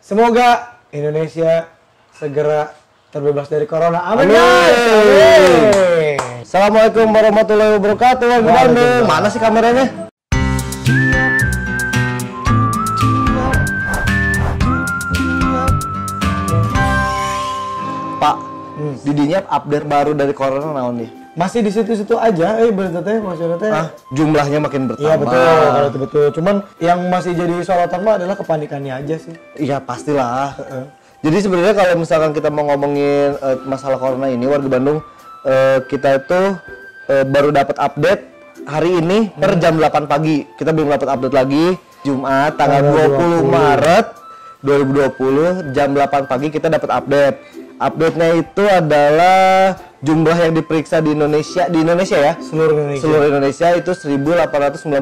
Semoga Indonesia segera terbebas dari corona. Amin. Amin. Assalamualaikum warahmatullahi wabarakatuh. Bandung. Mana sih kameranya? Pak, didinya update baru dari corona naon nih? Masih di situ-situ aja, berarti teh maksudnya teh. Jumlahnya makin bertambah. Iya betul, kalau itu betul. Cuman yang masih jadi sorotan mah adalah kepanikannya aja sih. Iya pastilah. Jadi sebenarnya kalau misalkan kita mau ngomongin masalah corona ini, warga Bandung, kita itu baru dapat update hari ini per jam 8 pagi. Kita belum dapat update lagi. Jumat tanggal 20 Maret 2020 jam 8 pagi kita dapat update. Update-nya itu adalah jumlah yang diperiksa di Indonesia ya, seluruh Indonesia itu 1898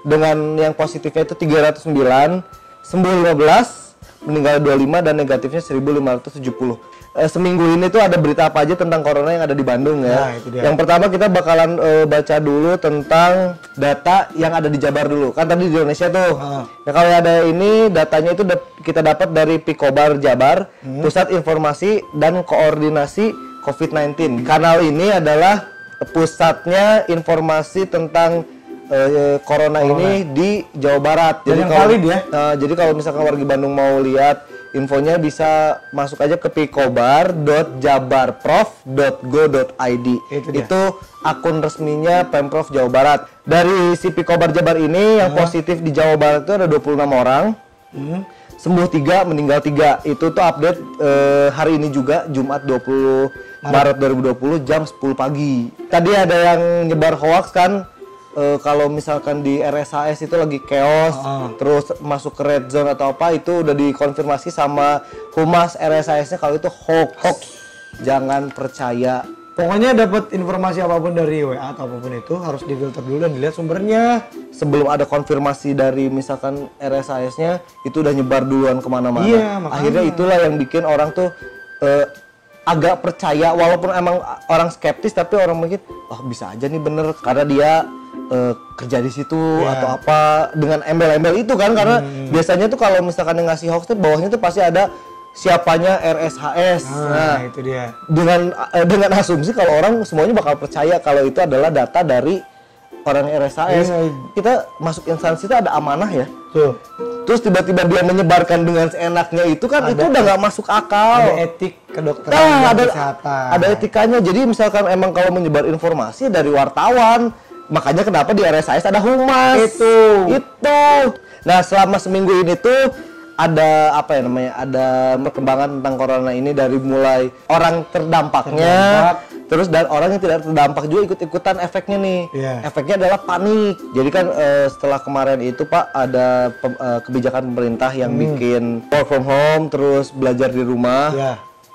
dengan yang positifnya itu 309, sembuh 15, meninggal 25 dan negatifnya 1570. Seminggu ini tuh ada berita apa aja tentang corona yang ada di Bandung ya. Nah, itu dia. Yang pertama kita bakalan baca dulu tentang data yang ada di Jabar dulu. Kan tadi di Indonesia tuh. Nah, kalau ada ini datanya itu kita dapat dari Pikobar Jabar, Pusat Informasi dan Koordinasi COVID-19. Kanal ini adalah pusatnya informasi tentang corona ini di Jawa Barat. Jadi valid ya. Jadi kalau misalkan warga Bandung mau lihat infonya bisa masuk aja ke pikobar.jabarprof.go.id. Itu akun resminya Pemprov Jawa Barat. Dari si Pikobar Jabar ini yang positif di Jawa Barat itu ada 26 orang. Sembuh 3, meninggal 3. Itu tuh update hari ini juga Jumat 20 Maret 2020 jam 10 pagi. Tadi ada yang nyebar hoax kan. Kalau misalkan di RSHS itu lagi chaos, terus masuk ke red zone atau apa, itu udah dikonfirmasi sama humas RSHS-nya kalau itu hoax. Jangan percaya. Pokoknya dapat informasi apapun dari WA atau apapun itu harus difilter dulu dan dilihat sumbernya. Sebelum ada konfirmasi dari misalkan RSHS-nya, itu udah nyebar duluan kemana-mana. Iya, makanya. Akhirnya itulah yang bikin orang tuh agak percaya, walaupun emang orang skeptis, tapi orang mikir, oh bisa aja nih bener karena dia kerja di situ atau apa dengan embel-embel itu kan, karena biasanya tuh kalau misalkan yang ngasih hoax tuh bawahnya tuh pasti ada siapanya RSHS. Nah, itu dia. Dengan asumsi kalau orang semuanya bakal percaya kalau itu adalah data dari orang RSHS. Kita masuk instansi itu ada amanah ya. Tuh. Terus tiba-tiba dia menyebarkan dengan seenaknya itu kan itu udah nggak masuk akal. Ada etik kedokteran dan kesehatan. Ada etikanya. Jadi misalkan emang kalau menyebar informasi dari wartawan, makanya kenapa di RSHS ada humas. Itu. Nah, selama seminggu ini tuh ada apa ya namanya? Ada perkembangan tentang corona ini dari mulai orang terdampaknya, terus dan orang yang tidak terdampak juga ikut-ikutan efeknya nih. Efeknya adalah panik. Jadi kan setelah kemarin itu Pak ada kebijakan pemerintah yang bikin work from home, terus belajar di rumah.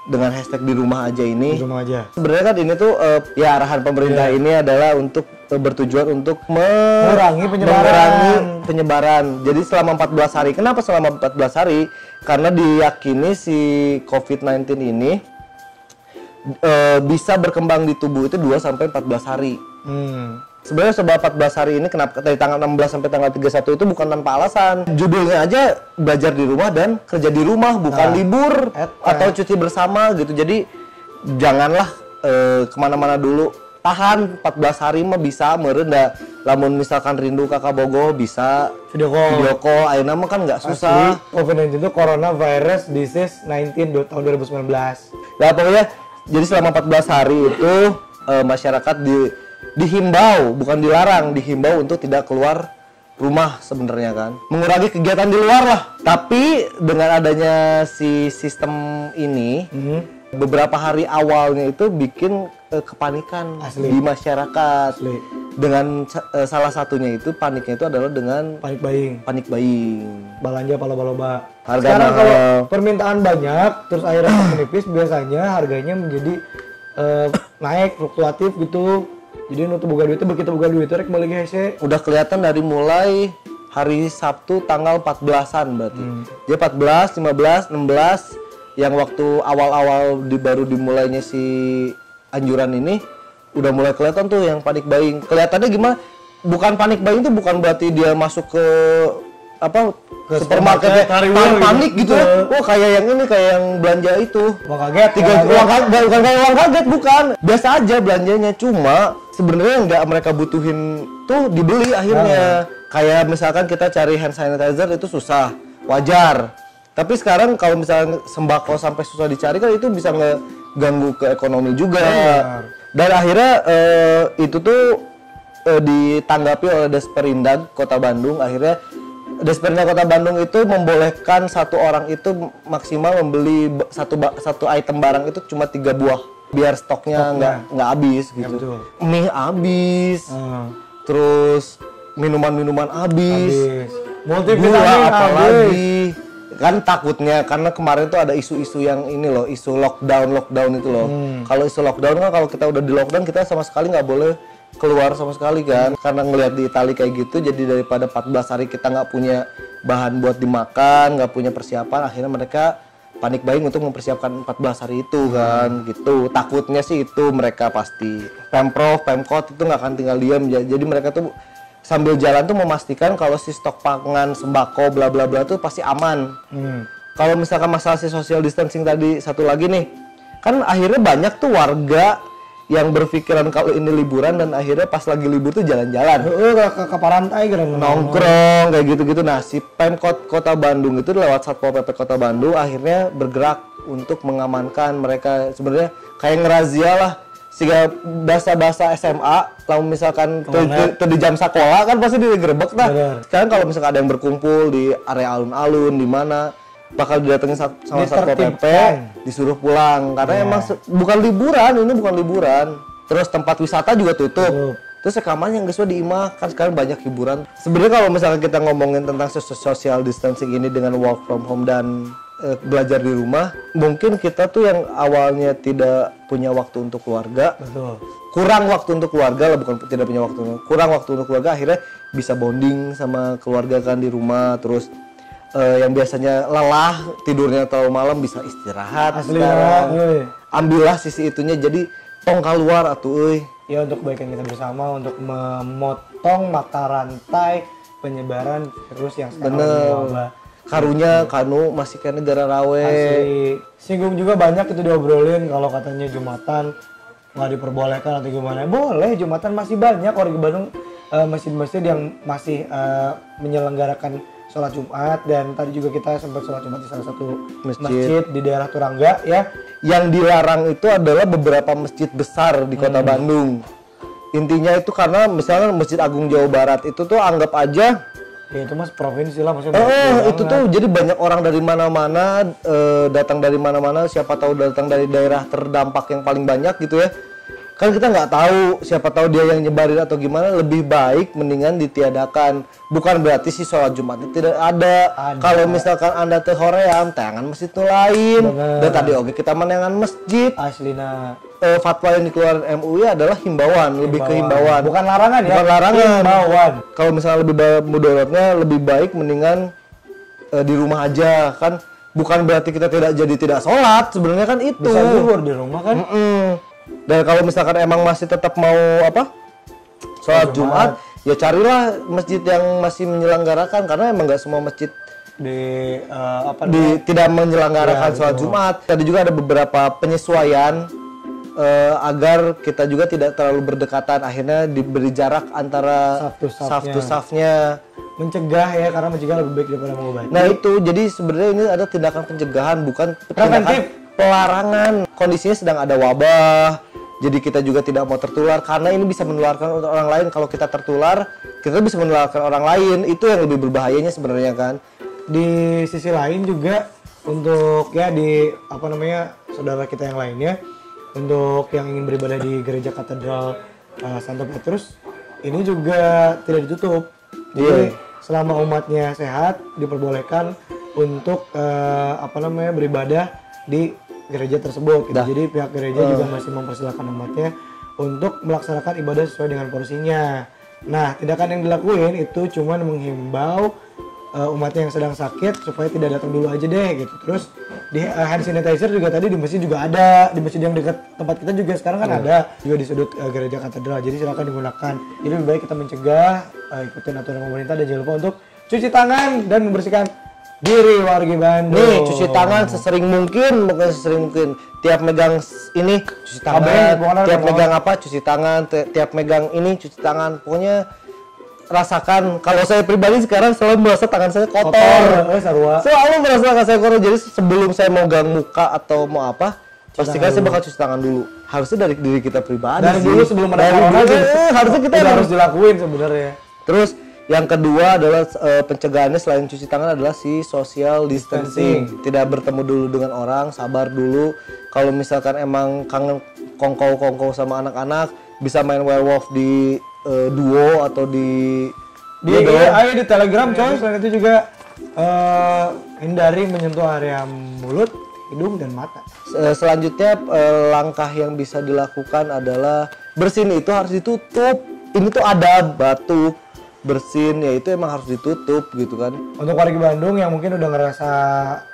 Dengan hashtag di rumah aja ini. Di rumah aja. Sebenarnya kan ini tuh ya arahan pemerintah ini adalah untuk bertujuan untuk mengurangi penyebaran. Jadi selama 14 hari. Kenapa selama 14 hari? Karena diyakini si COVID-19 ini bisa berkembang di tubuh itu 2 sampai 14 hari. Sebenarnya sebab 14 hari ini kenapa dari tanggal 16 sampai tanggal 31 itu bukan tanpa alasan. Judulnya aja belajar di rumah dan kerja di rumah, bukan libur atau cuti bersama gitu. Jadi janganlah kemana-mana dulu. Tahan 14 hari mah bisa merendah. Lamun misalkan rindu kakak bogo bisa video call. Ayeuna mah kan nggak susah. COVID-19 itu coronavirus disease 19 tahun 2019. Nah pokoknya jadi selama 14 hari itu masyarakat dihimbau, bukan dilarang, dihimbau untuk tidak keluar rumah sebenarnya kan. Mengurangi kegiatan di luar lah. Tapi dengan adanya si sistem ini, beberapa hari awalnya itu bikin kepanikan di masyarakat. Dengan salah satunya itu paniknya itu adalah dengan panik buying. Belanja paloba-loba. Sekarang kalau permintaan banyak, terus akhirnya menipis, biasanya harganya menjadi naik, fluktuatif gitu. Jadi nutup buka duitnya, begitu buka duitnya rek balik hese. Udah kelihatan dari mulai hari Sabtu tanggal 14-an berarti. Jadi 14, 15, 16 yang waktu awal-awal baru dimulainya si anjuran ini udah mulai kelihatan tuh yang panik buying. Kelihatannya gimana? Bukan panik buying itu bukan berarti dia masuk ke apa Ke supermarket supermarket, panik gitu. Betul. Oh kayak yang ini kayak yang belanja itu. Uang kaget. Uang kaget bukan kayak uang kaget bukan. Biasa aja belanjanya cuma sebenarnya nggak mereka butuhin tuh dibeli akhirnya. Kayak misalkan kita cari hand sanitizer itu susah, wajar. Tapi sekarang kalau misalnya sembako sampai susah dicari kan itu bisa ngeganggu ke ekonomi juga. Dan akhirnya itu tuh ditanggapi oleh Desperindag Kota Bandung. Akhirnya Desperindag Kota Bandung itu membolehkan satu orang itu maksimal membeli satu item barang itu cuma 3 buah biar stoknya nggak habis gitu. betul. Mie habis, terus minuman habis. Multivitamin Gula habis. apalagi kan takutnya karena kemarin tuh ada isu-isu yang ini loh, isu lockdown itu loh. Kalau isu lockdown kan kalau kita udah di lockdown kita sama sekali nggak boleh keluar sama sekali kan, karena ngelihat di Itali kayak gitu. Jadi daripada 14 hari kita nggak punya bahan buat dimakan, nggak punya persiapan, akhirnya mereka panik buying untuk mempersiapkan 14 hari itu kan gitu. Takutnya sih itu mereka pasti Pemprov, Pemkot itu nggak akan tinggal diam. Jadi mereka tuh sambil jalan tuh memastikan kalau si stok pangan, sembako, bla bla bla tuh pasti aman. Kalau misalkan masalah si social distancing tadi satu lagi nih, kan akhirnya banyak tuh warga yang berpikiran kalau ini liburan dan akhirnya pas lagi libur tuh jalan-jalan. Ke Parantai gitu. Nongkrong kayak gitu-gitu. Nah, si Pemkot Kota Bandung itu lewat Satpol PP Kota Bandung akhirnya bergerak untuk mengamankan mereka. Sebenarnya kayak ngerazia lah. Sehingga bahasa SMA, kalau misalkan tuh di jam sekolah kan pasti digerebek dah. Sekarang kalau misalkan ada yang berkumpul di area alun-alun di mana bakal didatengin sama Satpol PP, disuruh pulang karena emang bukan liburan. Terus tempat wisata juga tutup. Terus rekamannya nggak sesuai di imah, kan sekarang banyak hiburan. Sebenarnya kalau misalkan kita ngomongin tentang social distancing ini dengan work from home dan belajar di rumah, mungkin kita tuh yang awalnya tidak punya waktu untuk keluarga, kurang waktu untuk keluarga lah, bukan tidak punya waktu, kurang waktu untuk keluarga, akhirnya bisa bonding sama keluarga kan di rumah. Terus yang biasanya lelah tidurnya terlalu malam bisa istirahat. Sekarang ambillah sisi itunya, jadi tong keluar atuh euy. Ya untuk kebaikan kita bersama, untuk memotong mata rantai penyebaran virus yang sekarang wabah. Karunya kanu masih ke negara rawe. Asli. Singgung juga banyak itu diobrolin kalau katanya Jumatan nggak diperbolehkan atau gimana. Boleh, Jumatan masih banyak orang di Bandung, masjid-masjid yang masih menyelenggarakan sholat Jumat, dan tadi juga kita sempat sholat Jumat di salah satu masjid di daerah Turangga ya. Yang dilarang itu adalah beberapa masjid besar di Kota Bandung. Intinya itu karena misalnya Masjid Agung Jawa Barat itu tuh anggap aja ya itu mas provinsi lah maksudnya. Itu tuh jadi banyak orang dari mana-mana, datang dari mana-mana, siapa tahu datang dari daerah terdampak yang paling banyak gitu ya. Kan kita nggak tahu, siapa tahu dia yang nyebarin atau gimana. Lebih baik mendingan ditiadakan. Bukan berarti sih sholat Jumat itu tidak ada. Kalau misalkan Anda teh hoream, tangan masjid itu lain. Dan tadi oke kita menangan masjid. Aslina. Fatwa yang dikeluarkan MUI adalah himbauan, lebih ke himbauan. Bukan larangan ya. Bukan larangan. Himbauan. Kalau misalnya lebih mudaratnya lebih baik mendingan di rumah aja kan. Bukan berarti kita tidak sholat, sebenarnya kan itu. Bisa zuhur di rumah kan. Dan kalau misalkan emang masih tetap mau sholat Jumat, ya carilah masjid yang masih menyelenggarakan, karena emang nggak semua masjid tidak menyelenggarakan sholat Jumat. Tadi juga ada beberapa penyesuaian agar kita juga tidak terlalu berdekatan, akhirnya diberi jarak antara saf to safnya. Mencegah ya, karena mencegah lebih baik daripada mengobati. Nah itu, jadi sebenarnya ini ada tindakan pencegahan, bukan preventif. Pelarangan. Kondisinya sedang ada wabah, jadi kita juga tidak mau tertular, karena ini bisa menularkan untuk orang lain. Kalau kita tertular, kita bisa menularkan orang lain. Itu yang lebih berbahayanya sebenarnya kan. Di sisi lain juga untuk ya di saudara kita yang lainnya, untuk yang ingin beribadah di gereja katedral Santo Petrus ini juga tidak ditutup. Jadi selama umatnya sehat diperbolehkan untuk beribadah di gereja tersebut gitu. Jadi pihak gereja juga masih mempersilahkan umatnya untuk melaksanakan ibadah sesuai dengan porsinya. Nah, tindakan yang dilakuin itu cuma menghimbau umatnya yang sedang sakit supaya tidak datang dulu aja deh gitu. Terus di hand sanitizer juga tadi di masjid juga ada, di masjid yang dekat tempat kita juga sekarang kan ada juga di sudut gereja katedral. Jadi silakan digunakan. Jadi lebih baik kita mencegah, ikutin aturan pemerintah, dan jangan lupa untuk cuci tangan dan membersihkan diri wargi Bandung. Nih, cuci tangan sesering mungkin, bukan sesering mungkin. Tiap megang ini cuci tangan, tiap megang apa cuci tangan, tiap megang ini cuci tangan. Pokoknya rasakan. Kalau saya pribadi sekarang selalu merasa tangan saya kotor. Selalu merasa tangan saya kotor. Jadi sebelum saya mau gang muka atau mau apa, pastikan saya bakal cuci tangan dulu. Harusnya dari diri kita pribadi. Dari dulu sebelum ada corona harusnya kita harus dilakuin sebenarnya. Terus yang kedua adalah pencegahannya selain cuci tangan adalah si social distancing. Tidak bertemu dulu dengan orang, sabar dulu. Kalau misalkan emang kangen kongkow sama anak-anak, bisa main werewolf di Duo atau di ayo di Telegram coy. Selain itu juga hindari menyentuh area mulut, hidung dan mata. Selanjutnya langkah yang bisa dilakukan adalah bersin itu harus ditutup. Ini tuh ada batuk, bersin ya itu emang harus ditutup gitu kan. Untuk warga Bandung yang mungkin udah ngerasa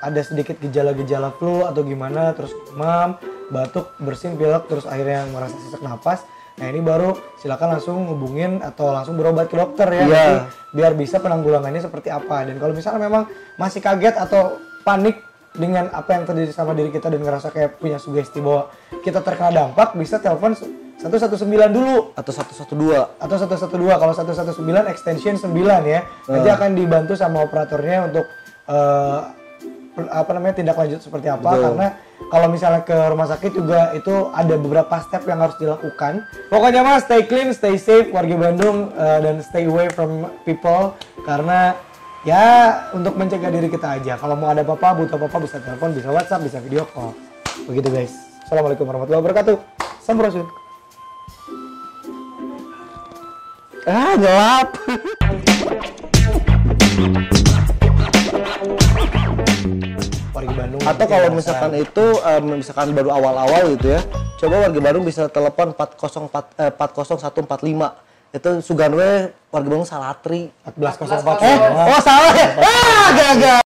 ada sedikit gejala-gejala flu atau gimana, terus demam, batuk, bersin, pilek, terus akhirnya merasa sesak napas, nah ini baru silakan langsung hubungin atau langsung berobat ke dokter ya, nanti biar bisa penanggulangannya seperti apa. Dan kalau misalnya memang masih kaget atau panik dengan apa yang terjadi sama diri kita dan ngerasa kayak punya sugesti bahwa kita terkena dampak, bisa telepon 119 dulu atau 112 atau 112. Kalau 119 extension 9 ya. Nanti akan dibantu sama operatornya untuk tindak lanjut seperti apa. Betul. Karena kalau misalnya ke rumah sakit juga itu ada beberapa step yang harus dilakukan. Pokoknya mah stay clean, stay safe warga Bandung, dan stay away from people, karena ya untuk mencegah diri kita aja. Kalau mau ada apa-apa, butuh apa-apa, bisa telepon, bisa WhatsApp, bisa video call. Begitu guys. Assalamualaikum warahmatullahi wabarakatuh. Sampurasun. Gelap. Warga Bandung. Atau kalau misalkan itu misalkan baru awal-awal gitu ya, coba warga Bandung bisa telepon 40145. Itu Suganwe warga Bandung Salatri 1404. Oh salah ya. Gagal.